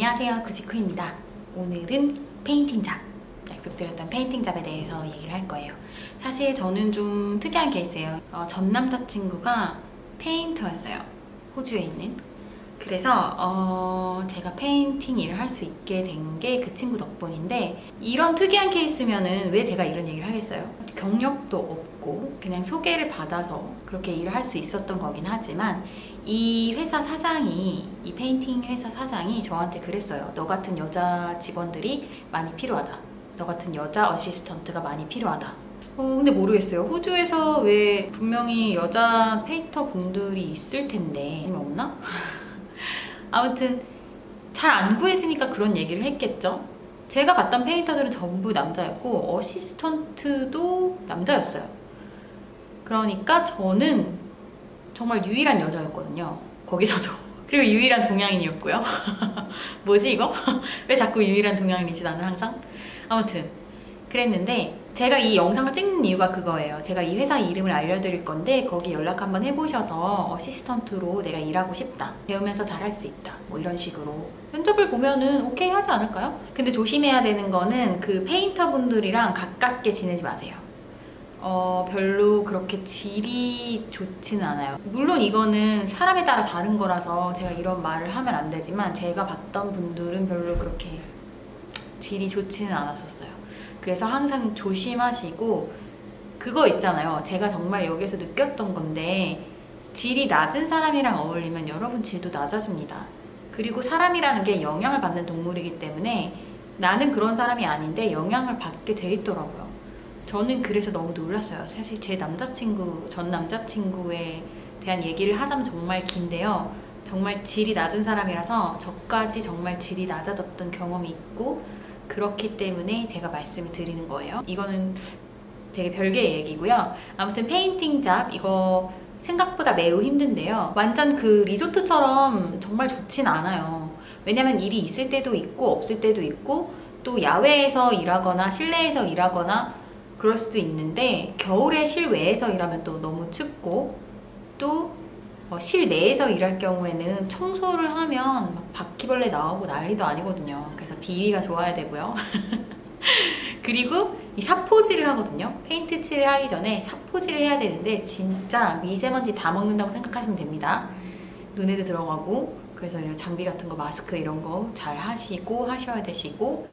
안녕하세요, 구지코입니다. 오늘은 페인팅 잡, 약속드렸던 페인팅 잡에 대해서 얘기를 할 거예요. 사실 저는 좀 특이한 케이스예요. 전 남자친구가 페인터였어요. 호주에 있는. 그래서 제가 페인팅 일을 할 수 있게 된 게 그 친구 덕분인데, 이런 특이한 케이스면은 왜 제가 이런 얘기를 하겠어요? 경력도 없고 그냥 소개를 받아서 그렇게 일을 할 수 있었던 거긴 하지만, 이 회사 사장이, 이 페인팅 회사 사장이 저한테 그랬어요. 너 같은 여자 직원들이 많이 필요하다. 너 같은 여자 어시스턴트가 많이 필요하다. 근데 모르겠어요. 호주에서 왜 분명히 여자 페인터 분들이 있을 텐데 없나? 아무튼 잘 안 구해지니까 그런 얘기를 했겠죠. 제가 봤던 페인터들은 전부 남자였고 어시스턴트도 남자였어요. 그러니까 저는 정말 유일한 여자였거든요, 거기서도. 그리고 유일한 동양인이었고요. 뭐지 이거? 왜 자꾸 유일한 동양인이지 나는 항상? 아무튼 그랬는데, 제가 이 영상을 찍는 이유가 그거예요. 제가 이 회사 이름을 알려드릴 건데 거기 연락 한번 해보셔서 어시스턴트로 내가 일하고 싶다, 배우면서 잘할 수 있다, 뭐 이런 식으로 면접을 보면은 오케이 하지 않을까요? 근데 조심해야 되는 거는 그 페인터 분들이랑 가깝게 지내지 마세요. 별로 그렇게 질이 좋지는 않아요. 물론 이거는 사람에 따라 다른 거라서 제가 이런 말을 하면 안 되지만, 제가 봤던 분들은 별로 그렇게 질이 좋지는 않았었어요. 그래서 항상 조심하시고, 그거 있잖아요. 제가 정말 여기서 느꼈던 건데, 질이 낮은 사람이랑 어울리면 여러분 질도 낮아집니다. 그리고 사람이라는 게 영향을 받는 동물이기 때문에 나는 그런 사람이 아닌데 영향을 받게 돼 있더라고요. 저는 그래서 너무 놀랐어요. 사실 제 남자친구, 전 남자친구에 대한 얘기를 하자면 정말 긴데요. 정말 질이 낮은 사람이라서 저까지 정말 질이 낮아졌던 경험이 있고, 그렇기 때문에 제가 말씀을 드리는 거예요. 이거는 되게 별개의 얘기고요. 아무튼 페인팅 잡, 이거 생각보다 매우 힘든데요. 완전 그 리조트처럼 정말 좋진 않아요. 왜냐면 일이 있을 때도 있고 없을 때도 있고, 또 야외에서 일하거나 실내에서 일하거나 그럴 수도 있는데, 겨울에 실외에서 일하면 또 너무 춥고, 또 실내에서 일할 경우에는 청소를 하면 막 바퀴벌레 나오고 난리도 아니거든요. 그래서 비위가 좋아야 되고요. 그리고 이 사포질을 하거든요. 페인트 칠을 하기 전에 사포질을 해야 되는데 진짜 미세먼지 다 먹는다고 생각하시면 됩니다. 눈에도 들어가고. 그래서 이런 장비 같은 거, 마스크 이런 거 잘 하시고 하셔야 되시고.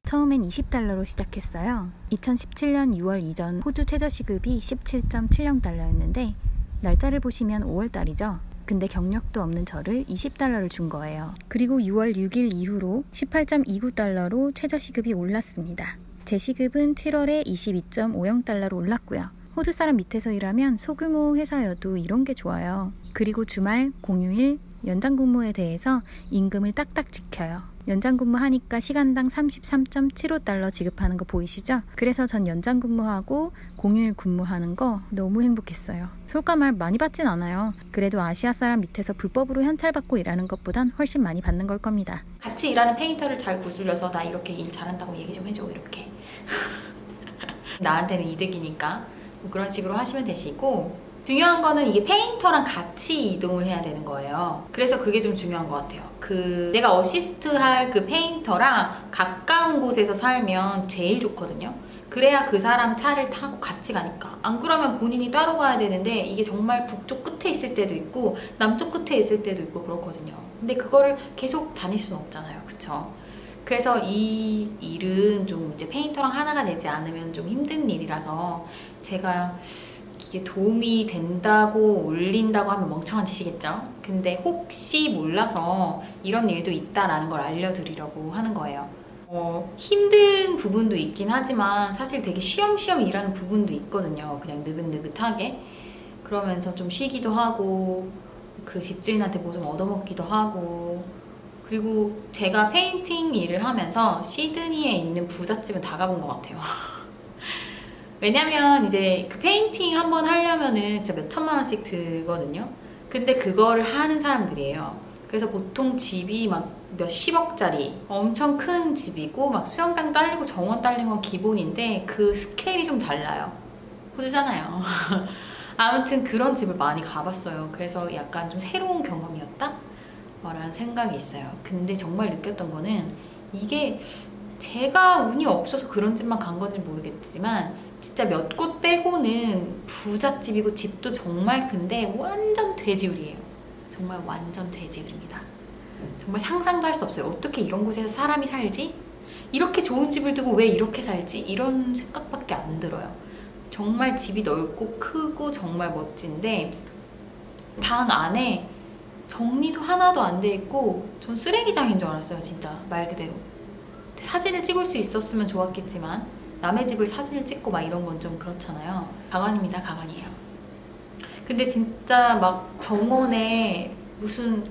처음엔 $20로 시작했어요. 2017년 6월 이전 호주 최저시급이 17.70달러였는데 날짜를 보시면 5월달이죠. 근데 경력도 없는 저를 $20를 준 거예요. 그리고 6월 6일 이후로 18.29달러로 최저시급이 올랐습니다. 제 시급은 7월에 22.50달러로 올랐고요. 호주 사람 밑에서 일하면 소규모 회사여도 이런 게 좋아요. 그리고 주말, 공휴일, 연장 근무에 대해서 임금을 딱딱 지켜요. 연장 근무하니까 시간당 33.75달러 지급하는 거 보이시죠? 그래서 전 연장 근무하고 공휴일 근무하는 거 너무 행복했어요. 솔직말 많이 받진 않아요. 그래도 아시아 사람 밑에서 불법으로 현찰받고 일하는 것보단 훨씬 많이 받는 걸 겁니다. 같이 일하는 페인터를 잘 구슬려서 나 이렇게 일 잘한다고 얘기 좀 해줘, 이렇게. 나한테는 이득이니까 뭐 그런 식으로 하시면 되시고, 중요한 거는 이게 페인터랑 같이 이동을 해야 되는 거예요. 그래서 그게 좀 중요한 것 같아요. 내가 어시스트 할 그 페인터랑 가까운 곳에서 살면 제일 좋거든요. 그래야 그 사람 차를 타고 같이 가니까. 안 그러면 본인이 따로 가야 되는데, 이게 정말 북쪽 끝에 있을 때도 있고 남쪽 끝에 있을 때도 있고 그렇거든요. 근데 그거를 계속 다닐 수는 없잖아요, 그쵸? 그래서 이 일은 좀 이제 페인터랑 하나가 되지 않으면 좀 힘든 일이라서, 제가 이게 도움이 된다고 올린다고 하면 멍청한 짓이겠죠? 근데 혹시 몰라서 이런 일도 있다라는 걸 알려드리려고 하는 거예요. 힘든 부분도 있긴 하지만 사실 되게 쉬엄쉬엄 일하는 부분도 있거든요. 그냥 느긋느긋하게. 그러면서 좀 쉬기도 하고, 그 집주인한테 뭐 좀 얻어먹기도 하고. 그리고 제가 페인팅 일을 하면서 시드니에 있는 부잣집은 다 가본 것 같아요. 왜냐면 이제 그 페인팅 한번 하려면은 진짜 몇 천만 원씩 들거든요. 근데 그거를 하는 사람들이에요. 그래서 보통 집이 막 몇십억짜리 엄청 큰 집이고 막 수영장 딸리고 정원 딸린 건 기본인데 그 스케일이 좀 달라요. 호주잖아요. 아무튼 그런 집을 많이 가봤어요. 그래서 약간 좀 새로운 경험이었다? 라는 생각이 있어요. 근데 정말 느꼈던 거는 이게 제가 운이 없어서 그런 집만 간 건지 모르겠지만 진짜 몇 곳 빼고는 부잣집이고 집도 정말 큰데 완전 돼지우리예요. 정말 완전 돼지우리입니다. 정말 상상도 할 수 없어요. 어떻게 이런 곳에서 사람이 살지? 이렇게 좋은 집을 두고 왜 이렇게 살지? 이런 생각밖에 안 들어요. 정말 집이 넓고 크고 정말 멋진데 방 안에 정리도 하나도 안 돼 있고 전 쓰레기장인 줄 알았어요. 진짜 말 그대로. 사진을 찍을 수 있었으면 좋았겠지만 남의 집을 사진을 찍고 막 이런 건 좀 그렇잖아요. 가관입니다. 가관이에요. 근데 진짜 막 정원에 무슨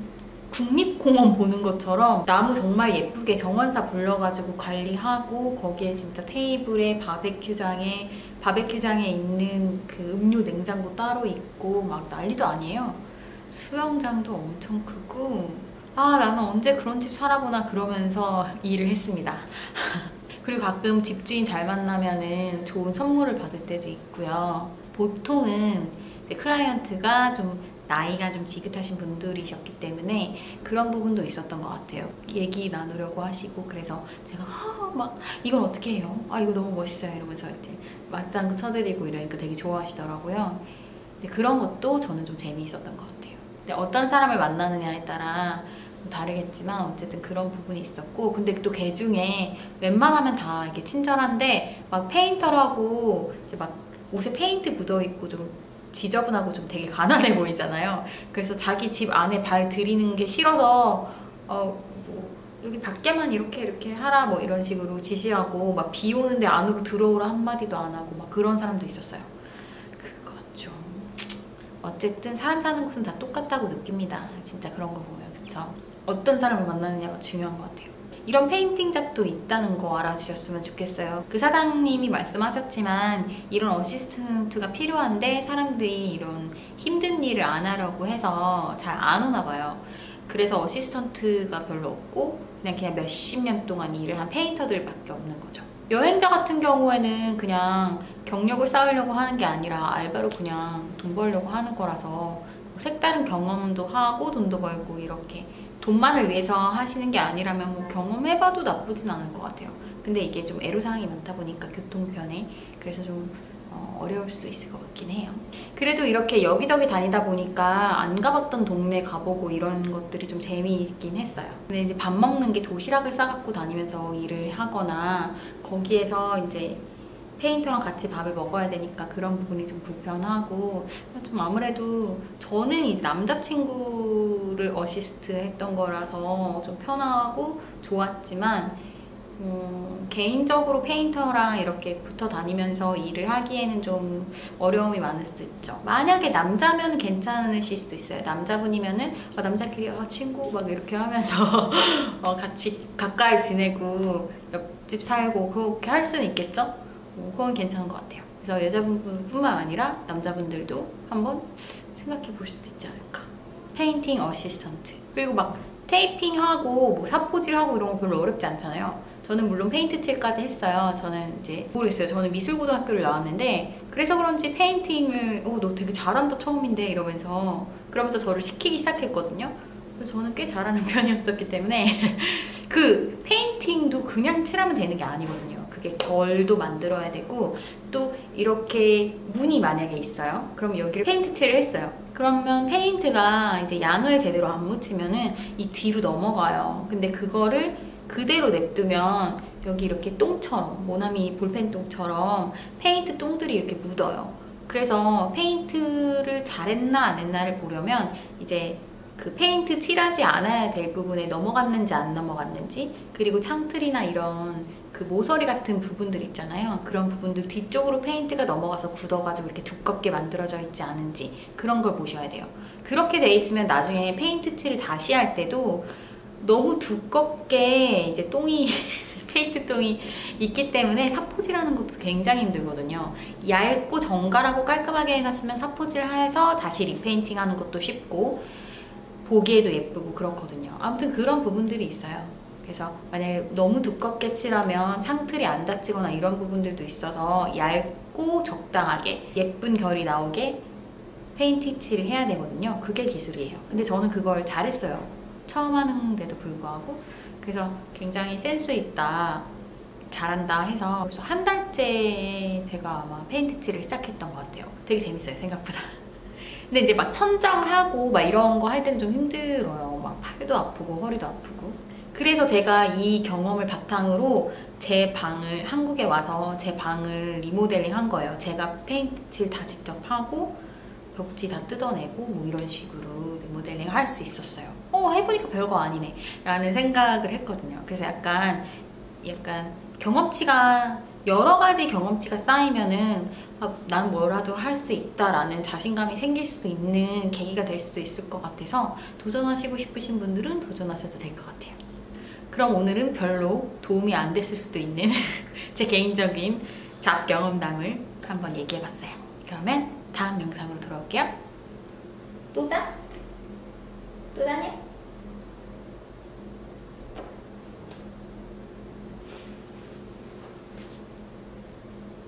국립공원 보는 것처럼 나무 정말 예쁘게 정원사 불러가지고 관리하고 거기에 진짜 테이블에 바베큐장에 있는 그 음료 냉장고 따로 있고 막 난리도 아니에요. 수영장도 엄청 크고 아 나는 언제 그런 집 살아보나 그러면서 일을 했습니다. 그리고 가끔 집주인 잘 만나면은 좋은 선물을 받을 때도 있고요. 보통은 이제 클라이언트가 좀 나이가 좀 지긋하신 분들이셨기 때문에 그런 부분도 있었던 것 같아요. 얘기 나누려고 하시고 그래서 제가 막 이건 어떻게 해요? 아 이거 너무 멋있어요 이러면서 이제 맞장구 쳐드리고 이러니까 되게 좋아하시더라고요. 근데 그런 것도 저는 좀 재미있었던 것 같아요. 근데 어떤 사람을 만나느냐에 따라 다르겠지만 어쨌든 그런 부분이 있었고 근데 또 걔 중에 웬만하면 다 이게 친절한데 막 페인터라고 이제 막 옷에 페인트 묻어있고 좀 지저분하고 좀 되게 가난해 보이잖아요. 그래서 자기 집 안에 발 들이는 게 싫어서 뭐 여기 밖에만 이렇게 하라 뭐 이런 식으로 지시하고 막 비 오는데 안으로 들어오라 한마디도 안 하고 막 그런 사람도 있었어요. 그건 좀 어쨌든 사람 사는 곳은 다 똑같다고 느낍니다. 진짜 그런 거 보면. 그쵸? 어떤 사람을 만나느냐가 중요한 것 같아요. 이런 페인팅 잡도 있다는 거 알아주셨으면 좋겠어요. 그 사장님이 말씀하셨지만 이런 어시스턴트가 필요한데 사람들이 이런 힘든 일을 안 하려고 해서 잘 안 오나 봐요. 그래서 어시스턴트가 별로 없고 그냥 몇십 년 동안 일을 한 페인터들밖에 없는 거죠. 여행자 같은 경우에는 그냥 경력을 쌓으려고 하는 게 아니라 알바로 그냥 돈 벌려고 하는 거라서 색다른 경험도 하고 돈도 벌고 이렇게 돈만을 위해서 하시는 게 아니라면 뭐 경험해봐도 나쁘진 않을 것 같아요. 근데 이게 좀 애로사항이 많다 보니까 교통편에 그래서 좀 어려울 수도 있을 것 같긴 해요. 그래도 이렇게 여기저기 다니다 보니까 안 가봤던 동네 가보고 이런 것들이 좀 재미있긴 했어요. 근데 이제 밥 먹는 게 도시락을 싸갖고 다니면서 일을 하거나 거기에서 이제 페인터랑 같이 밥을 먹어야 되니까 그런 부분이 좀 불편하고 좀 아무래도 저는 이제 남자친구를 어시스트 했던 거라서 좀 편하고 좋았지만 개인적으로 페인터랑 이렇게 붙어 다니면서 일을 하기에는 좀 어려움이 많을 수도 있죠. 만약에 남자면 괜찮으실 수도 있어요. 남자분이면은 남자끼리 친구 막 이렇게 하면서 같이 가까이 지내고 옆집 살고 그렇게 할 수는 있겠죠? 그건 괜찮은 것 같아요. 그래서 여자분뿐만 아니라 남자분들도 한번 생각해 볼 수도 있지 않을까. 페인팅 어시스턴트. 그리고 막 테이핑하고 뭐 사포질하고 이런 거 별로 어렵지 않잖아요. 저는 물론 페인트 칠까지 했어요. 저는 이제 모르겠어요. 저는 미술고등학교를 나왔는데 그래서 그런지 페인팅을 너 되게 잘한다 처음인데 이러면서 그러면서 저를 시키기 시작했거든요. 그래서 저는 꽤 잘하는 편이었었기 때문에 그 페인팅도 그냥 칠하면 되는 게 아니거든요. 그게 결도 만들어야 되고 또 이렇게 문이 만약에 있어요. 그럼 여기를 페인트 칠을 했어요. 그러면 페인트가 이제 양을 제대로 안 묻히면은 이 뒤로 넘어가요. 근데 그거를 그대로 냅두면 여기 이렇게 똥처럼 모나미 볼펜 똥처럼 페인트 똥들이 이렇게 묻어요. 그래서 페인트를 잘했나 안 했나를 보려면 이제 그 페인트 칠하지 않아야 될 부분에 넘어갔는지 안 넘어갔는지 그리고 창틀이나 이런 그 모서리 같은 부분들 있잖아요. 그런 부분들 뒤쪽으로 페인트가 넘어가서 굳어가지고 이렇게 두껍게 만들어져 있지 않은지 그런 걸 보셔야 돼요. 그렇게 돼 있으면 나중에 페인트 칠을 다시 할 때도 너무 두껍게 이제 똥이 페인트 똥이 있기 때문에 사포질하는 것도 굉장히 힘들거든요. 얇고 정갈하고 깔끔하게 해놨으면 사포질해서 다시 리페인팅 하는 것도 쉽고 보기에도 예쁘고 그렇거든요. 아무튼 그런 부분들이 있어요. 그래서 만약에 너무 두껍게 칠하면 창틀이 안 닫히거나 이런 부분들도 있어서 얇고 적당하게 예쁜 결이 나오게 페인트 칠을 해야 되거든요. 그게 기술이에요. 근데 저는 그걸 잘했어요. 처음 하는데도 불구하고. 그래서 굉장히 센스 있다, 잘한다 해서 벌써 한 달째 제가 아마 페인트 칠을 시작했던 것 같아요. 되게 재밌어요, 생각보다. 근데 이제 막 천정하고 막 이런 거 할 때는 좀 힘들어요. 막 팔도 아프고 허리도 아프고. 그래서 제가 이 경험을 바탕으로 제 방을, 한국에 와서 제 방을 리모델링 한 거예요. 제가 페인트 칠 다 직접 하고 벽지 다 뜯어내고 뭐 이런 식으로 리모델링 할 수 있었어요. 해보니까 별거 아니네 라는 생각을 했거든요. 그래서 약간 경험치가, 여러 가지 경험치가 쌓이면은 난 뭐라도 할 수 있다라는 자신감이 생길 수도 있는 계기가 될 수도 있을 것 같아서 도전하시고 싶으신 분들은 도전하셔도 될 것 같아요. 그럼 오늘은 별로 도움이 안 됐을 수도 있는 제 개인적인 잡 경험담을 한번 얘기해봤어요. 그러면 다음 영상으로 돌아올게요. 또 자? 또 자냐?